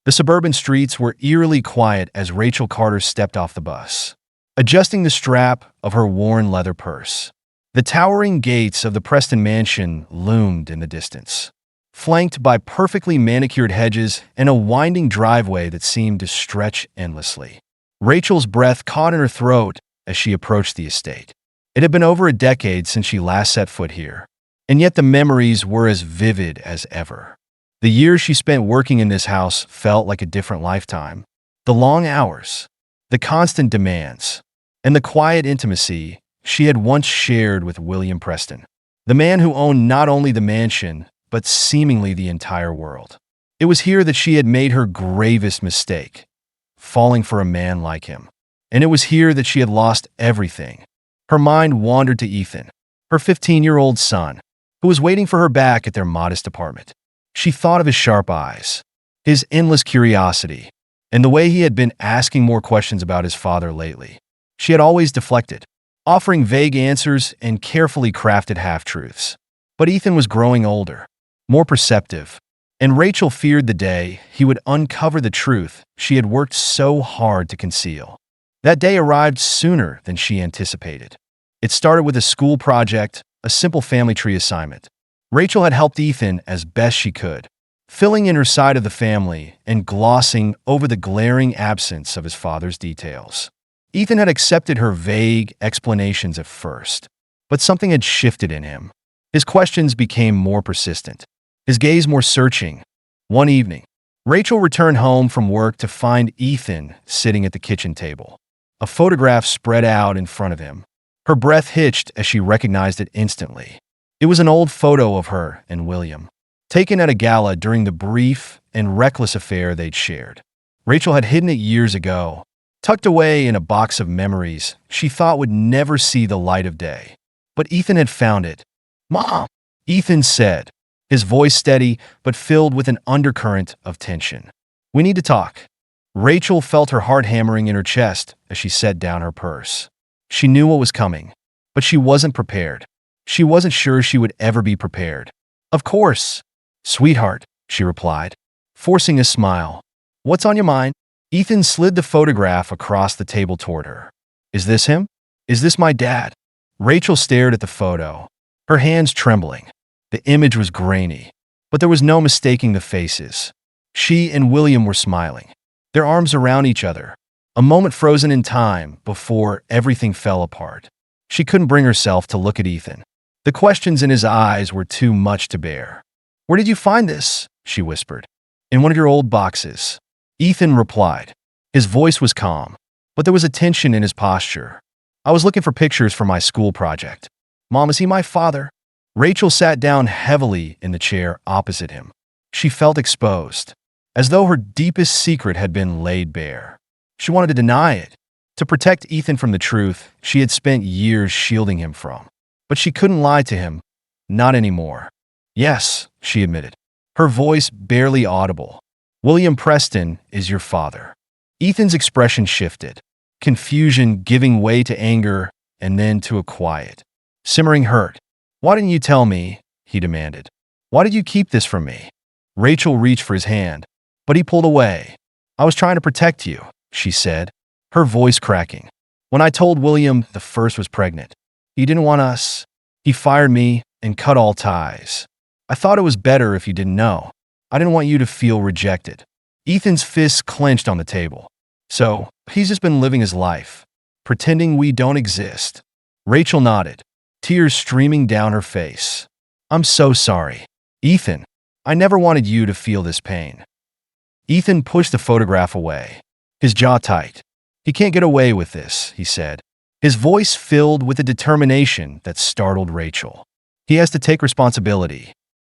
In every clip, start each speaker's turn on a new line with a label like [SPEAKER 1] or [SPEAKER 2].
[SPEAKER 1] The suburban streets were eerily quiet as Rachel Carter stepped off the bus, adjusting the strap of her worn leather purse. The towering gates of the Preston mansion loomed in the distance, flanked by perfectly manicured hedges and a winding driveway that seemed to stretch endlessly. Rachel's breath caught in her throat as she approached the estate. It had been over a decade since she last set foot here, and yet the memories were as vivid as ever. The years she spent working in this house felt like a different lifetime. The long hours, the constant demands, and the quiet intimacy she had once shared with William Preston, the man who owned not only the mansion, but seemingly the entire world. It was here that she had made her gravest mistake, falling for a man like him. And it was here that she had lost everything. Her mind wandered to Ethan, her 15-year-old son, who was waiting for her back at their modest apartment. She thought of his sharp eyes, his endless curiosity, and the way he had been asking more questions about his father lately. She had always deflected, offering vague answers and carefully crafted half-truths. But Ethan was growing older, more perceptive, and Rachel feared the day he would uncover the truth she had worked so hard to conceal. That day arrived sooner than she anticipated. It started with a school project, a simple family tree assignment. Rachel had helped Ethan as best she could, filling in her side of the family and glossing over the glaring absence of his father's details. Ethan had accepted her vague explanations at first, but something had shifted in him. His questions became more persistent, his gaze more searching. One evening, Rachel returned home from work to find Ethan sitting at the kitchen table, a photograph spread out in front of him. Her breath hitched as she recognized it instantly. It was an old photo of her and William, taken at a gala during the brief and reckless affair they'd shared. Rachel had hidden it years ago, tucked away in a box of memories she thought would never see the light of day. But Ethan had found it. "Mom," Ethan said, his voice steady but filled with an undercurrent of tension. "We need to talk." Rachel felt her heart hammering in her chest as she set down her purse. She knew what was coming, but she wasn't prepared. She wasn't sure she would ever be prepared. "Of course, sweetheart," she replied, forcing a smile. "What's on your mind?" Ethan slid the photograph across the table toward her. "Is this him? Is this my dad?" Rachel stared at the photo, her hands trembling. The image was grainy, but there was no mistaking the faces. She and William were smiling, their arms around each other, a moment frozen in time before everything fell apart. She couldn't bring herself to look at Ethan. The questions in his eyes were too much to bear. "Where did you find this?" she whispered. "In one of your old boxes." Ethan replied. His voice was calm, but there was a tension in his posture. "I was looking for pictures for my school project." "Mom, is he my father?" Rachel sat down heavily in the chair opposite him. She felt exposed, as though her deepest secret had been laid bare. She wanted to deny it, to protect Ethan from the truth she had spent years shielding him from. But she couldn't lie to him, not anymore. "Yes," she admitted, her voice barely audible. "William Preston is your father." Ethan's expression shifted, confusion giving way to anger and then to a quiet, simmering hurt. "Why didn't you tell me?" he demanded. "Why did you keep this from me?" Rachel reached for his hand, but he pulled away. "I was trying to protect you," she said, her voice cracking. "When I told William the first was pregnant, he didn't want us. He fired me and cut all ties. I thought it was better if you didn't know. I didn't want you to feel rejected." Ethan's fists clenched on the table. "So, he's just been living his life, pretending we don't exist." Rachel nodded, tears streaming down her face. "I'm so sorry, Ethan. I never wanted you to feel this pain." Ethan pushed the photograph away, his jaw tight. "He can't get away with this," he said, his voice filled with a determination that startled Rachel. "He has to take responsibility."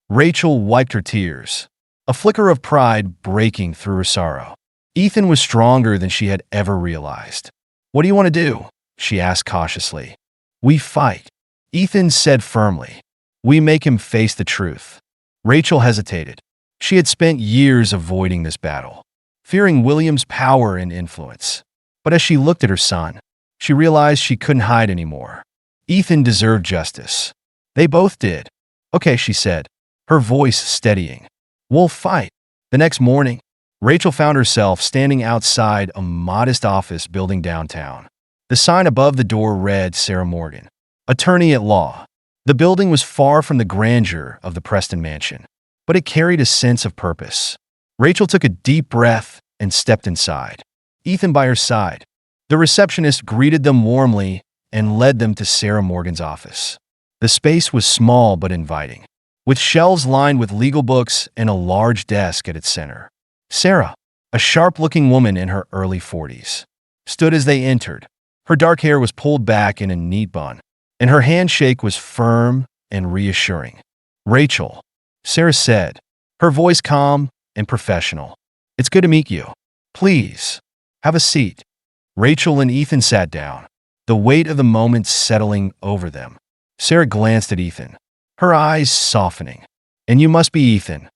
[SPEAKER 1] Rachel wiped her tears, a flicker of pride breaking through her sorrow. Ethan was stronger than she had ever realized. "What do you want to do?" she asked cautiously. "We fight," Ethan said firmly. "We make him face the truth." Rachel hesitated. She had spent years avoiding this battle, fearing William's power and influence. But as she looked at her son, she realized she couldn't hide anymore. Ethan deserved justice. They both did. "Okay," she said, her voice steadying. "We'll fight." The next morning, Rachel found herself standing outside a modest office building downtown. The sign above the door read Sarah Morgan, attorney at law. The building was far from the grandeur of the Preston mansion, but it carried a sense of purpose. Rachel took a deep breath and stepped inside. Ethan by her side. The receptionist greeted them warmly and led them to Sarah Morgan's office. The space was small but inviting, with shelves lined with legal books and a large desk at its center. Sarah, a sharp-looking woman in her early 40s, stood as they entered. Her dark hair was pulled back in a neat bun, and her handshake was firm and reassuring. "Rachel," Sarah said, her voice calm and professional. "It's good to meet you. Please, have a seat." Rachel and Ethan sat down, the weight of the moment settling over them. Sarah glanced at Ethan, her eyes softening. "And you must be Ethan,"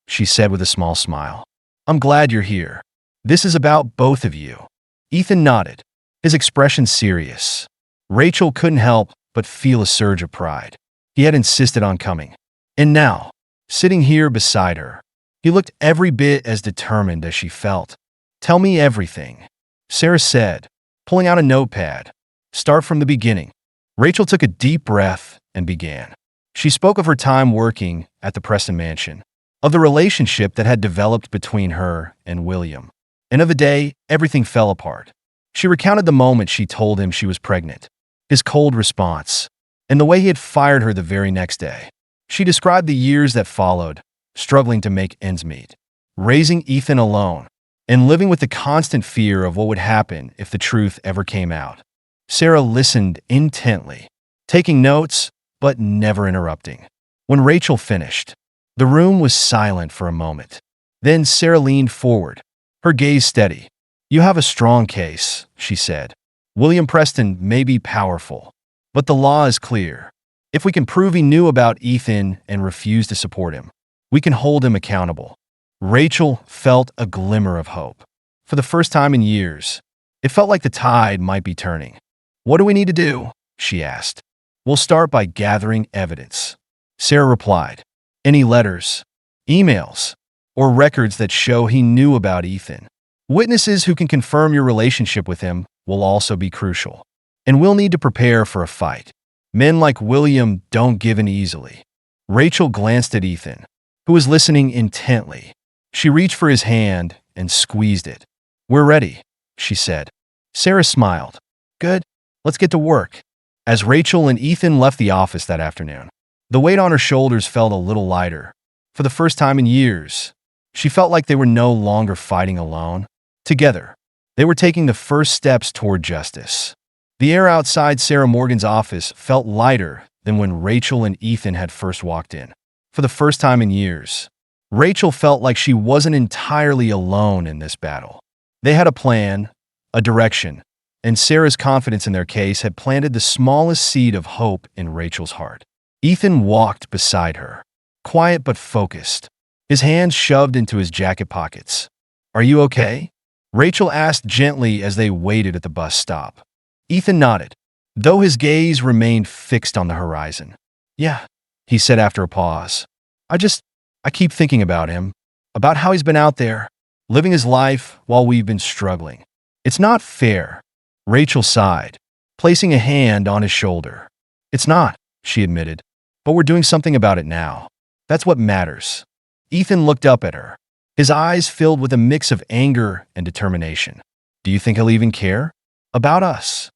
[SPEAKER 1] she said with a small smile. "I'm glad you're here. This is about both of you." Ethan nodded, his expression serious. Rachel couldn't help but feel a surge of pride. He had insisted on coming. And now, sitting here beside her, he looked every bit as determined as she felt. "Tell me everything," Sarah said, pulling out a notepad. "Start from the beginning." Rachel took a deep breath and began. She spoke of her time working at the Preston mansion, of the relationship that had developed between her and William, and of the day everything fell apart. She recounted the moment she told him she was pregnant, his cold response, and the way he had fired her the very next day. She described the years that followed, struggling to make ends meet, raising Ethan alone, and living with the constant fear of what would happen if the truth ever came out. Sarah listened intently, taking notes but never interrupting. When Rachel finished, the room was silent for a moment. Then Sarah leaned forward, her gaze steady. "You have a strong case," she said. "William Preston may be powerful, but the law is clear. If we can prove he knew about Ethan and refused to support him, we can hold him accountable." Rachel felt a glimmer of hope. For the first time in years, it felt like the tide might be turning. "What do we need to do?" she asked. "We'll start by gathering evidence," Sarah replied. "Any letters, emails, or records that show he knew about Ethan. Witnesses who can confirm your relationship with him will also be crucial. And we'll need to prepare for a fight. Men like William don't give in easily." Rachel glanced at Ethan, who was listening intently. She reached for his hand and squeezed it. "We're ready," she said. Sarah smiled. "Good, let's get to work." As Rachel and Ethan left the office that afternoon, the weight on her shoulders felt a little lighter. For the first time in years, she felt like they were no longer fighting alone. Together, they were taking the first steps toward justice. The air outside Sarah Morgan's office felt lighter than when Rachel and Ethan had first walked in. For the first time in years, Rachel felt like she wasn't entirely alone in this battle. They had a plan, a direction, and Sarah's confidence in their case had planted the smallest seed of hope in Rachel's heart. Ethan walked beside her, quiet but focused, his hands shoved into his jacket pockets. "Are you okay?" Rachel asked gently as they waited at the bus stop. Ethan nodded, though his gaze remained fixed on the horizon. "Yeah," he said after a pause. I keep thinking about him, about how he's been out there, living his life while we've been struggling. It's not fair." Rachel sighed, placing a hand on his shoulder. "It's not," she admitted, "but we're doing something about it now. That's what matters." Ethan looked up at her, his eyes filled with a mix of anger and determination. "Do you think he'll even care? About us?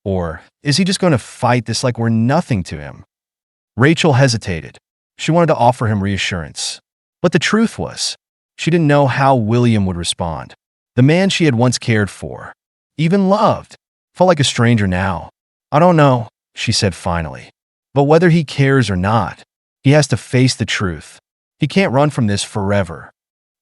[SPEAKER 1] Or is he just going to fight this like we're nothing to him?" Rachel hesitated. She wanted to offer him reassurance. But the truth was, she didn't know how William would respond. The man she had once cared for, even loved, felt like a stranger now. "I don't know," she said finally. "But whether he cares or not, he has to face the truth. He can't run from this forever."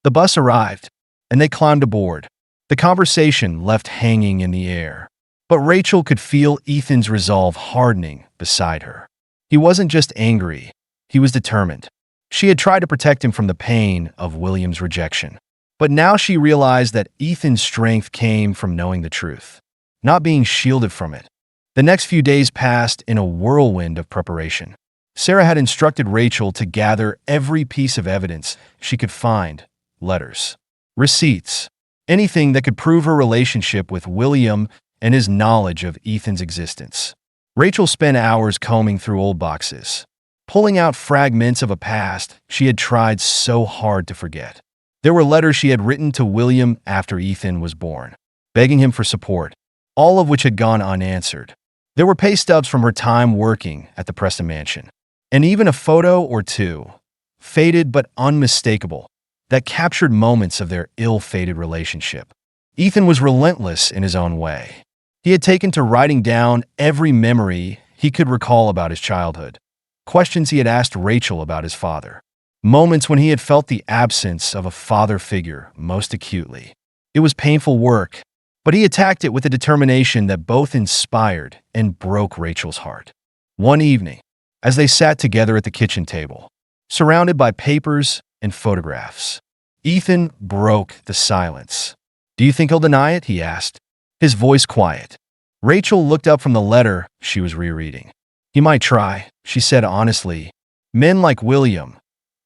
[SPEAKER 1] The bus arrived, and they climbed aboard. The conversation left hanging in the air. But Rachel could feel Ethan's resolve hardening beside her. He wasn't just angry, he was determined. She had tried to protect him from the pain of William's rejection. But now she realized that Ethan's strength came from knowing the truth, not being shielded from it. The next few days passed in a whirlwind of preparation. Sarah had instructed Rachel to gather every piece of evidence she could find: letters, receipts, anything that could prove her relationship with William and his knowledge of Ethan's existence. Rachel spent hours combing through old boxes, pulling out fragments of a past she had tried so hard to forget. There were letters she had written to William after Ethan was born, begging him for support, all of which had gone unanswered. There were pay stubs from her time working at the Preston mansion, and even a photo or two, faded but unmistakable, that captured moments of their ill-fated relationship. Ethan was relentless in his own way. He had taken to writing down every memory he could recall about his childhood, questions he had asked Rachel about his father, moments when he had felt the absence of a father figure most acutely. It was painful work, but he attacked it with a determination that both inspired and broke Rachel's heart. One evening, as they sat together at the kitchen table, surrounded by papers and photographs, Ethan broke the silence. "Do you think he'll deny it?" he asked, his voice quiet. Rachel looked up from the letter she was rereading. "He might try," she said honestly. "Men like William,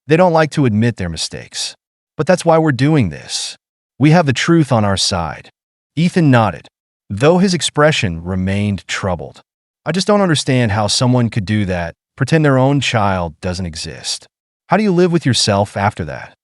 [SPEAKER 1] they don't like to admit their mistakes. But that's why we're doing this. We have the truth on our side." Ethan nodded, though his expression remained troubled. "I just don't understand how someone could do that, pretend their own child doesn't exist. How do you live with yourself after that?"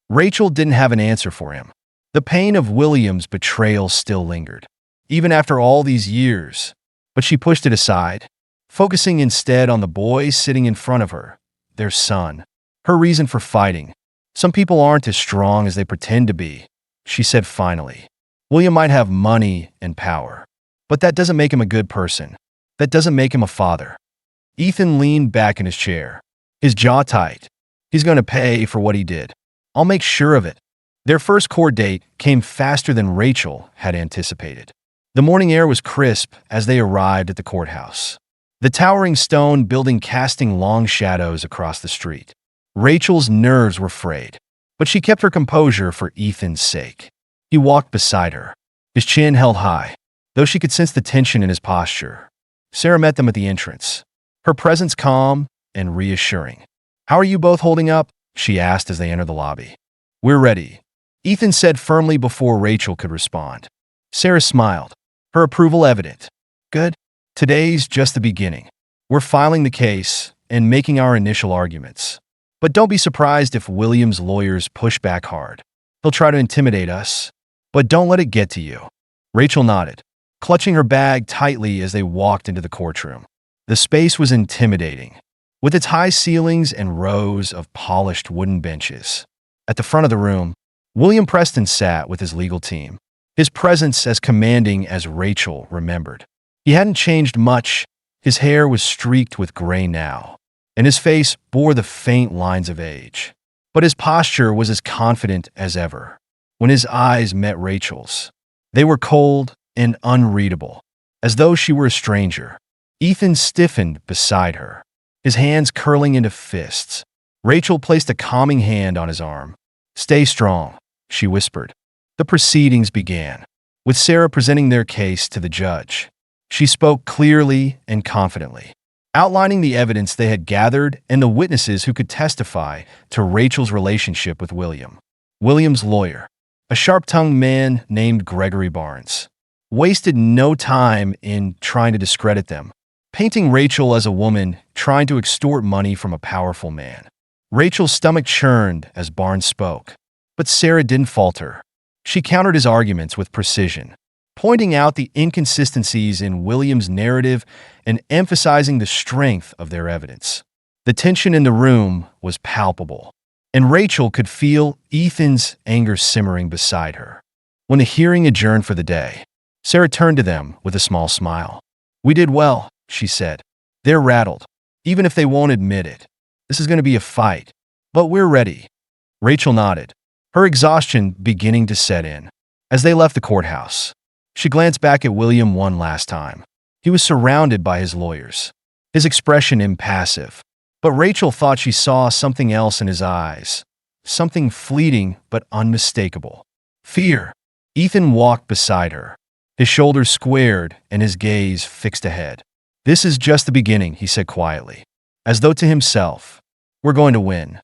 [SPEAKER 1] Rachel didn't have an answer for him. The pain of William's betrayal still lingered, even after all these years, but she pushed it aside, focusing instead on the boy sitting in front of her, their son. Her reason for fighting. "Some people aren't as strong as they pretend to be," she said finally. "William might have money and power, but that doesn't make him a good person. That doesn't make him a father." Ethan leaned back in his chair, his jaw tight. "He's going to pay for what he did. I'll make sure of it." Their first court date came faster than Rachel had anticipated. The morning air was crisp as they arrived at the courthouse, the towering stone building casting long shadows across the street. Rachel's nerves were frayed, but she kept her composure for Ethan's sake. He walked beside her, his chin held high, though she could sense the tension in his posture. Sarah met them at the entrance, her presence calm and reassuring. "How are you both holding up?" she asked as they entered the lobby. "We're ready," Ethan said firmly before Rachel could respond. Sarah smiled, her approval evident. "Good. Today's just the beginning. We're filing the case and making our initial arguments. But don't be surprised if William's lawyers push back hard. He'll try to intimidate us, but don't let it get to you." Rachel nodded, clutching her bag tightly as they walked into the courtroom. The space was intimidating, with its high ceilings and rows of polished wooden benches. At the front of the room, William Preston sat with his legal team, his presence as commanding as Rachel remembered. He hadn't changed much. His hair was streaked with gray now, and his face bore the faint lines of age. But his posture was as confident as ever. When his eyes met Rachel's, they were cold and unreadable, as though she were a stranger. Ethan stiffened beside her, his hands curling into fists. Rachel placed a calming hand on his arm. "Stay strong," she whispered. The proceedings began, with Sarah presenting their case to the judge. She spoke clearly and confidently, outlining the evidence they had gathered and the witnesses who could testify to Rachel's relationship with William. William's lawyer, a sharp-tongued man named Gregory Barnes, wasted no time in trying to discredit them, painting Rachel as a woman trying to extort money from a powerful man. Rachel's stomach churned as Barnes spoke, but Sarah didn't falter. She countered his arguments with precision, pointing out the inconsistencies in William's narrative and emphasizing the strength of their evidence. The tension in the room was palpable, and Rachel could feel Ethan's anger simmering beside her. When the hearing adjourned for the day, Sarah turned to them with a small smile. "We did well," she said. "They're rattled, even if they won't admit it. This is going to be a fight, but we're ready." Rachel nodded, her exhaustion beginning to set in. As they left the courthouse, she glanced back at William one last time. He was surrounded by his lawyers, his expression impassive, but Rachel thought she saw something else in his eyes, something fleeting but unmistakable. Fear. Ethan walked beside her, his shoulders squared and his gaze fixed ahead. "This is just the beginning," he said quietly, as though to himself. "We're going to win."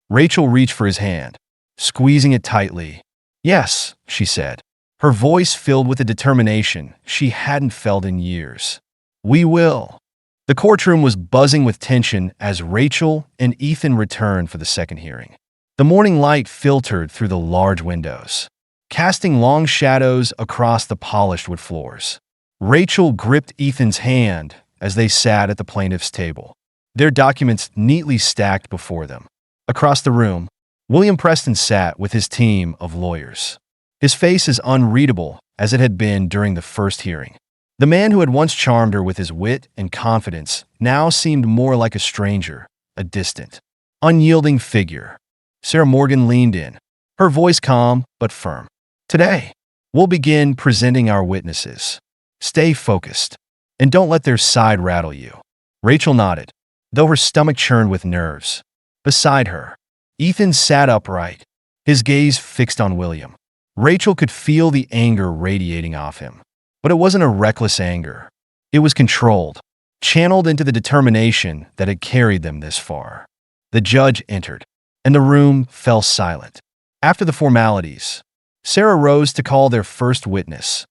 [SPEAKER 1] Rachel reached for his hand, squeezing it tightly. "Yes," she said, her voice filled with a determination she hadn't felt in years. "We will." The courtroom was buzzing with tension as Rachel and Ethan returned for the second hearing. The morning light filtered through the large windows, casting long shadows across the polished wood floors. Rachel gripped Ethan's hand as they sat at the plaintiff's table, their documents neatly stacked before them. Across the room, William Preston sat with his team of lawyers, his face as unreadable as it had been during the first hearing. The man who had once charmed her with his wit and confidence now seemed more like a stranger, a distant, unyielding figure. Sarah Morgan leaned in, her voice calm but firm. "Today, we'll begin presenting our witnesses. Stay focused, and don't let their side rattle you." Rachel nodded, though her stomach churned with nerves. Beside her, Ethan sat upright, his gaze fixed on William. Rachel could feel the anger radiating off him. But it wasn't a reckless anger. It was controlled, channeled into the determination that had carried them this far. The judge entered, and the room fell silent. After the formalities, Sarah rose to call their first witness,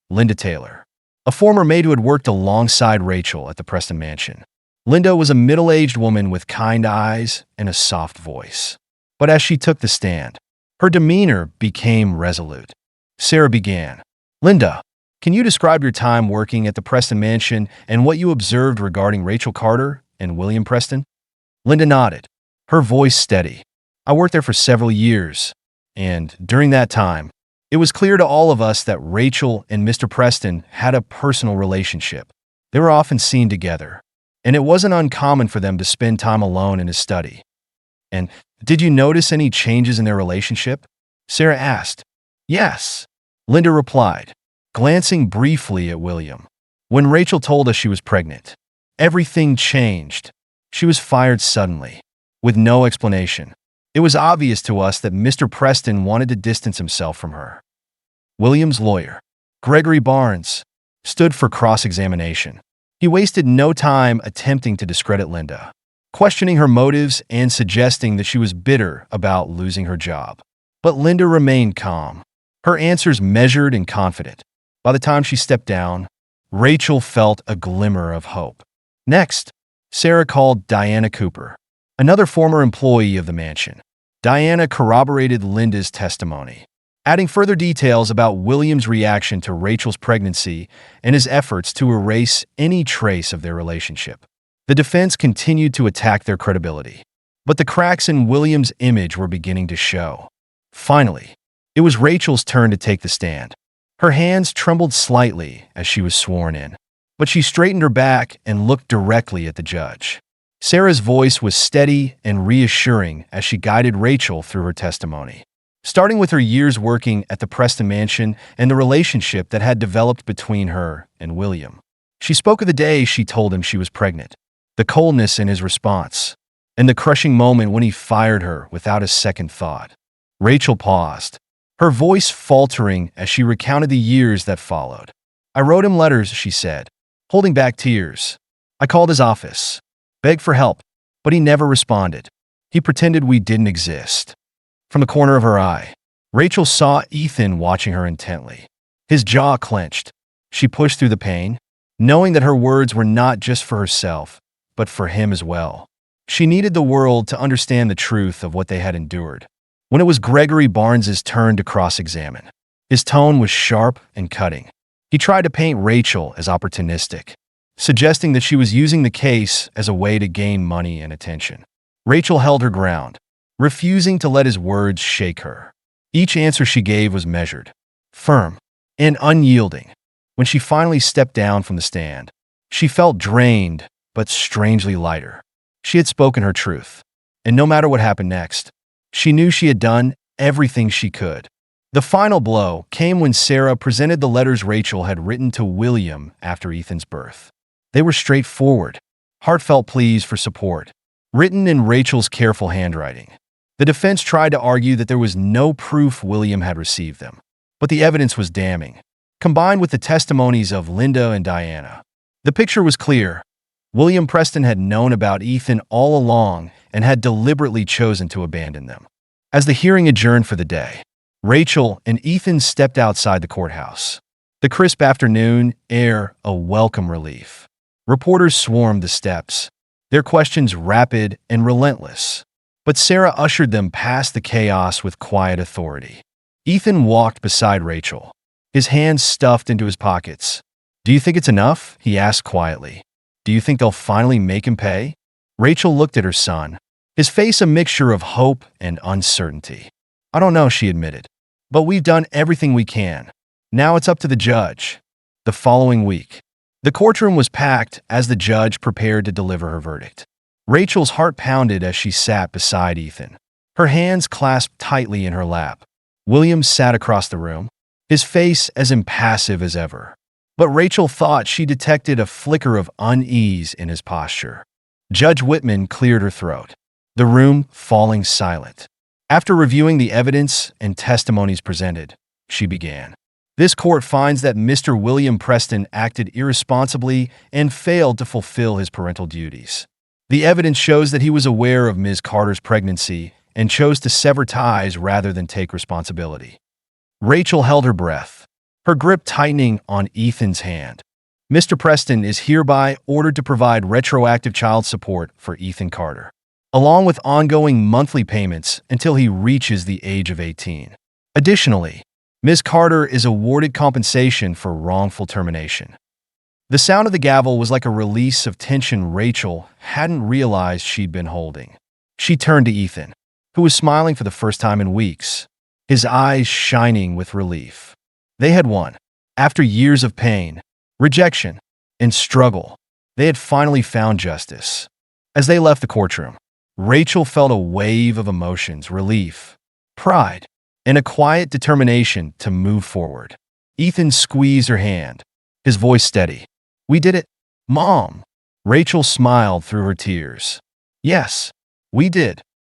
[SPEAKER 1] Linda Taylor, a former maid who had worked alongside Rachel at the Preston mansion. Linda was a middle-aged woman with kind eyes and a soft voice. But as she took the stand, her demeanor became resolute. Sarah began. "Linda, can you describe your time working at the Preston mansion and what you observed regarding Rachel Carter and William Preston?" Linda nodded, her voice steady. "I worked there for several years, and during that time, it was clear to all of us that Rachel and Mr. Preston had a personal relationship. They were often seen together, and it wasn't uncommon for them to spend time alone in his study." "And did you notice any changes in their relationship?" Sarah asked. "Yes," Linda replied, glancing briefly at William. "When Rachel told us she was pregnant, everything changed. She was fired suddenly, with no explanation. It was obvious to us that Mr. Preston wanted to distance himself from her." William's lawyer, Gregory Barnes, stood for cross-examination. He wasted no time attempting to discredit Linda, questioning her motives and suggesting that she was bitter about losing her job. But Linda remained calm, her answers measured and confident. By the time she stepped down, Rachel felt a glimmer of hope. Next, Sarah called Diana Cooper, another former employee of the mansion. Diana corroborated Linda's testimony, adding further details about William's reaction to Rachel's pregnancy and his efforts to erase any trace of their relationship. The defense continued to attack their credibility, but the cracks in William's image were beginning to show. Finally, it was Rachel's turn to take the stand. Her hands trembled slightly as she was sworn in, but she straightened her back and looked directly at the judge. Sarah's voice was steady and reassuring as she guided Rachel through her testimony, starting with her years working at the Preston mansion and the relationship that had developed between her and William. She spoke of the day she told him she was pregnant, the coldness in his response, and the crushing moment when he fired her without a second thought. Rachel paused, her voice faltering as she recounted the years that followed. "I wrote him letters," she said, holding back tears. "I called his office, begged for help, but he never responded. He pretended we didn't exist." From the corner of her eye, Rachel saw Ethan watching her intently. His jaw clenched. She pushed through the pain, knowing that her words were not just for herself, but for him as well. She needed the world to understand the truth of what they had endured. When it was Gregory Barnes's turn to cross-examine, his tone was sharp and cutting. He tried to paint Rachel as opportunistic, suggesting that she was using the case as a way to gain money and attention. Rachel held her ground, refusing to let his words shake her. Each answer she gave was measured, firm, and unyielding. When she finally stepped down from the stand, she felt drained but strangely lighter. She had spoken her truth, and no matter what happened next, she knew she had done everything she could. The final blow came when Sarah presented the letters Rachel had written to William after Ethan's birth. They were straightforward, heartfelt pleas for support, written in Rachel's careful handwriting. The defense tried to argue that there was no proof William had received them, but the evidence was damning. Combined with the testimonies of Linda and Diana, the picture was clear. William Preston had known about Ethan all along and had deliberately chosen to abandon them. As the hearing adjourned for the day, Rachel and Ethan stepped outside the courthouse. The crisp afternoon air a welcome relief. Reporters swarmed the steps, their questions rapid and relentless. But Sarah ushered them past the chaos with quiet authority. Ethan walked beside Rachel, his hands stuffed into his pockets. "Do you think it's enough?" he asked quietly. "Do you think they'll finally make him pay?" Rachel looked at her son, his face a mixture of hope and uncertainty. "I don't know," she admitted, "but we've done everything we can. Now it's up to the judge." The following week, the courtroom was packed as the judge prepared to deliver her verdict. Rachel's heart pounded as she sat beside Ethan, her hands clasped tightly in her lap. William sat across the room, his face as impassive as ever. But Rachel thought she detected a flicker of unease in his posture. Judge Whitman cleared her throat, the room falling silent. After reviewing the evidence and testimonies presented, she began. "This court finds that Mr. William Preston acted irresponsibly and failed to fulfill his parental duties. The evidence shows that he was aware of Ms. Carter's pregnancy and chose to sever ties rather than take responsibility." Rachel held her breath, her grip tightening on Ethan's hand. "Mr. Preston is hereby ordered to provide retroactive child support for Ethan Carter, along with ongoing monthly payments until he reaches the age of 18. Additionally, Ms. Carter is awarded compensation for wrongful termination." The sound of the gavel was like a release of tension Rachel hadn't realized she'd been holding. She turned to Ethan, who was smiling for the first time in weeks, his eyes shining with relief. They had won. After years of pain, rejection, and struggle, they had finally found justice. As they left the courtroom, Rachel felt a wave of emotions: relief, pride, and a quiet determination to move forward. Ethan squeezed her hand, his voice steady. "We did it, Mom." Rachel smiled through her tears. "Yes, we did."